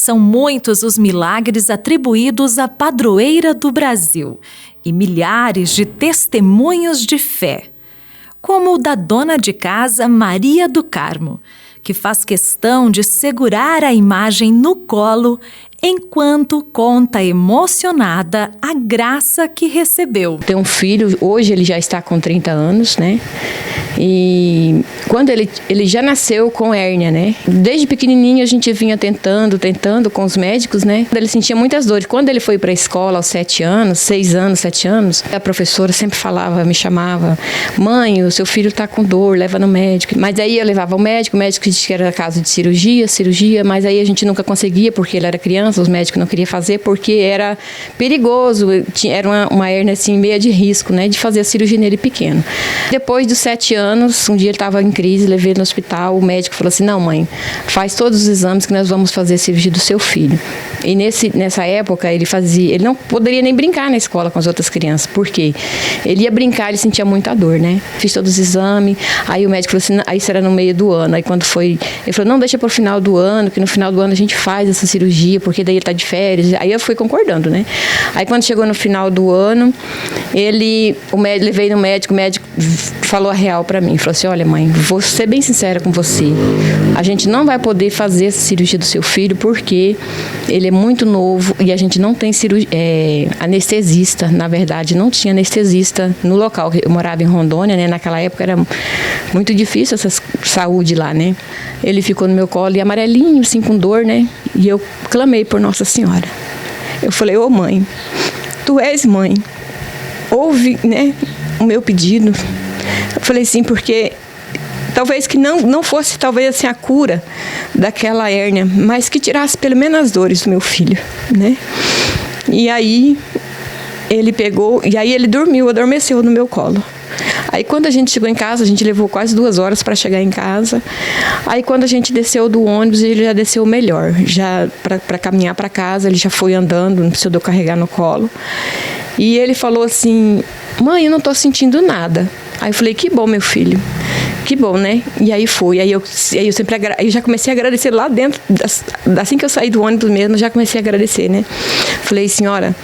São muitos os milagres atribuídos à padroeira do Brasil e milhares de testemunhos de fé, como o da dona de casa Maria do Carmo, que faz questão de segurar a imagem no colo enquanto conta emocionada a graça que recebeu. Tem um filho, hoje ele já está com 30 anos, né? E quando ele já nasceu com hérnia, né? Desde pequenininho a gente vinha tentando com os médicos, né? Ele sentia muitas dores. Quando ele foi para a escola aos 7 anos, 6 anos, 7 anos, a professora sempre falava, me chamava: mãe, o seu filho está com dor, leva no médico. Mas aí eu levava ao médico, o médico disse que era caso de cirurgia, mas aí a gente nunca conseguia porque ele era criança, os médicos não queriam fazer porque era perigoso, era uma hérnia assim, meia de risco, né? De fazer a cirurgia nele pequeno. Depois dos 7 anos, um dia ele estava em crise, levei ele no hospital, o médico falou assim: não, mãe, faz todos os exames que nós vamos fazer a cirurgia do seu filho. E nessa época ele não poderia nem brincar na escola com as outras crianças, porque ele ia brincar, ele sentia muita dor, né? Fiz todos os exames, aí o médico falou assim: aí isso era no meio do ano, aí quando foi, ele falou: não, deixa para o final do ano, que no final do ano a gente faz essa cirurgia, porque daí ele está de férias. Aí eu fui concordando, né? Aí quando chegou no final do ano, levei no médico, o médico falou a real para mim, falou assim: olha, mãe, vou ser bem sincera com você, a gente não vai poder fazer essa cirurgia do seu filho porque ele é muito novo e a gente não tem anestesista. Na verdade, não tinha anestesista no local. Eu morava em Rondônia, né? Naquela época era muito difícil essa saúde lá, né? Ele ficou no meu colo e amarelinho, assim, com dor, né? E eu clamei por Nossa Senhora. Eu falei: ô mãe, tu és mãe, ouve, né, o meu pedido. Eu falei assim, porque talvez que não fosse talvez assim a cura daquela hérnia, mas que tirasse pelo menos as dores do meu filho, né? E aí ele pegou, e aí ele adormeceu no meu colo. Aí quando a gente chegou em casa, a gente levou quase 2 horas para chegar em casa. Aí quando a gente desceu do ônibus, ele já desceu melhor, já para caminhar para casa, ele já foi andando, não precisou de eu carregar no colo. E ele falou assim: mãe, eu não estou sentindo nada. Aí eu falei: que bom, meu filho, que bom, né? E aí foi, aí eu já comecei a agradecer lá dentro, assim que eu saí do ônibus mesmo, já comecei a agradecer, né? Falei: senhora,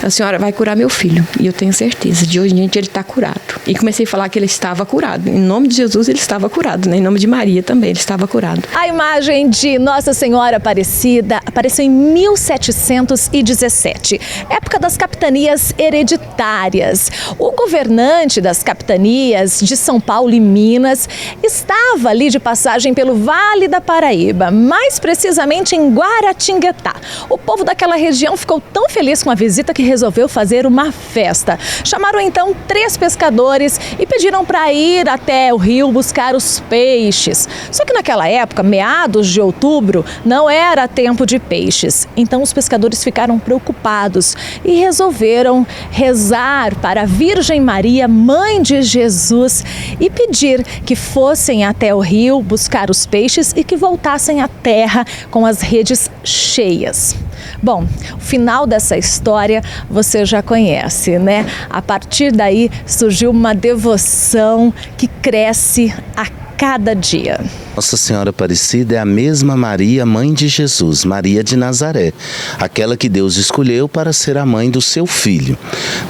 a senhora vai curar meu filho, e eu tenho certeza, de hoje em diante ele está curado. E comecei a falar que ele estava curado, em nome de Jesus ele estava curado, né? Em nome de Maria também, ele estava curado. A imagem de Nossa Senhora Aparecida apareceu em 1717, época das capitanias hereditárias. O governante das capitanias de São Paulo e Minas estava ali de passagem pelo Vale da Paraíba, mais precisamente em Guaratinguetá. O povo daquela região ficou tão feliz com a visita que resolveu fazer uma festa. Chamaram então 3 pescadores e pediram para ir até o rio buscar os peixes. Só que naquela época, meados de outubro, não era tempo de peixes. Então os pescadores ficaram preocupados e resolveram rezar para a Virgem Maria, mãe de Jesus, e pedir que fossem até o rio buscar os peixes e que voltassem à terra com as redes cheias. Bom, o final dessa história você já conhece, né? A partir daí surgiu uma devoção que cresce a cada dia. Nossa Senhora Aparecida é a mesma Maria, mãe de Jesus, Maria de Nazaré, aquela que Deus escolheu para ser a mãe do seu filho.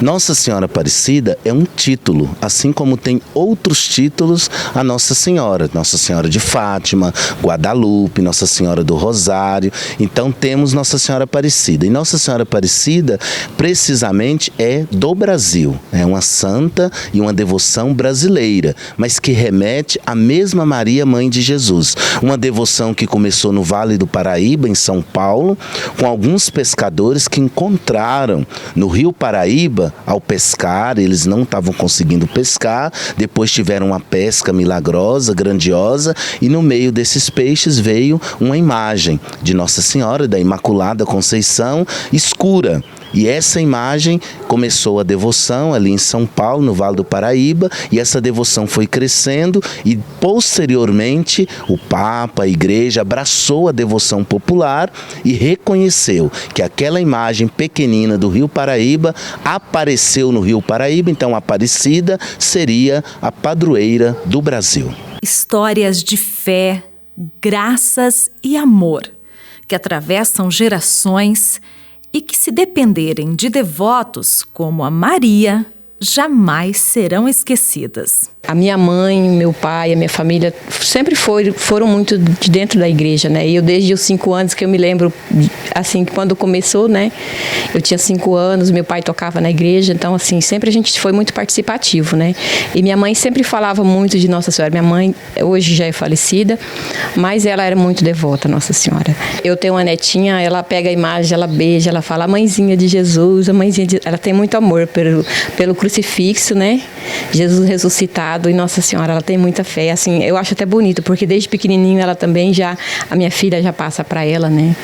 Nossa Senhora Aparecida é um título, assim como tem outros títulos a Nossa Senhora de Fátima, Guadalupe, Nossa Senhora do Rosário. Então temos Nossa Senhora Aparecida. E Nossa Senhora Aparecida, precisamente, é do Brasil. É uma santa e uma devoção brasileira, mas que remete à mesma Maria, mãe de Jesus. Uma devoção que começou no Vale do Paraíba, em São Paulo, com alguns pescadores que encontraram no Rio Paraíba, ao pescar, eles não estavam conseguindo pescar, depois tiveram uma pesca milagrosa, grandiosa, e no meio desses peixes veio uma imagem de Nossa Senhora da Imaculada Conceição escura. E essa imagem começou a devoção ali em São Paulo, no Vale do Paraíba, e essa devoção foi crescendo e posteriormente o Papa, a Igreja, abraçou a devoção popular e reconheceu que aquela imagem pequenina do Rio Paraíba apareceu no Rio Paraíba, então Aparecida seria a padroeira do Brasil. Histórias de fé, graças e amor que atravessam gerações e que, se dependerem de devotos como a Maria, jamais serão esquecidas. A minha mãe, meu pai, a minha família sempre foram muito de dentro da igreja, né? E eu desde os 5 anos que eu me lembro, assim, quando começou, né? Eu tinha 5 anos, meu pai tocava na igreja, então, assim, sempre a gente foi muito participativo, né? E minha mãe sempre falava muito de Nossa Senhora. Minha mãe hoje já é falecida, mas ela era muito devota, Nossa Senhora. Eu tenho uma netinha, ela pega a imagem, ela beija, ela fala, a mãezinha de Jesus, a mãezinha de... Ela tem muito amor pelo crucifixo, né? Jesus ressuscitado. E Nossa Senhora, ela tem muita fé, assim, eu acho até bonito, porque desde pequenininho ela também a minha filha já passa para ela, né?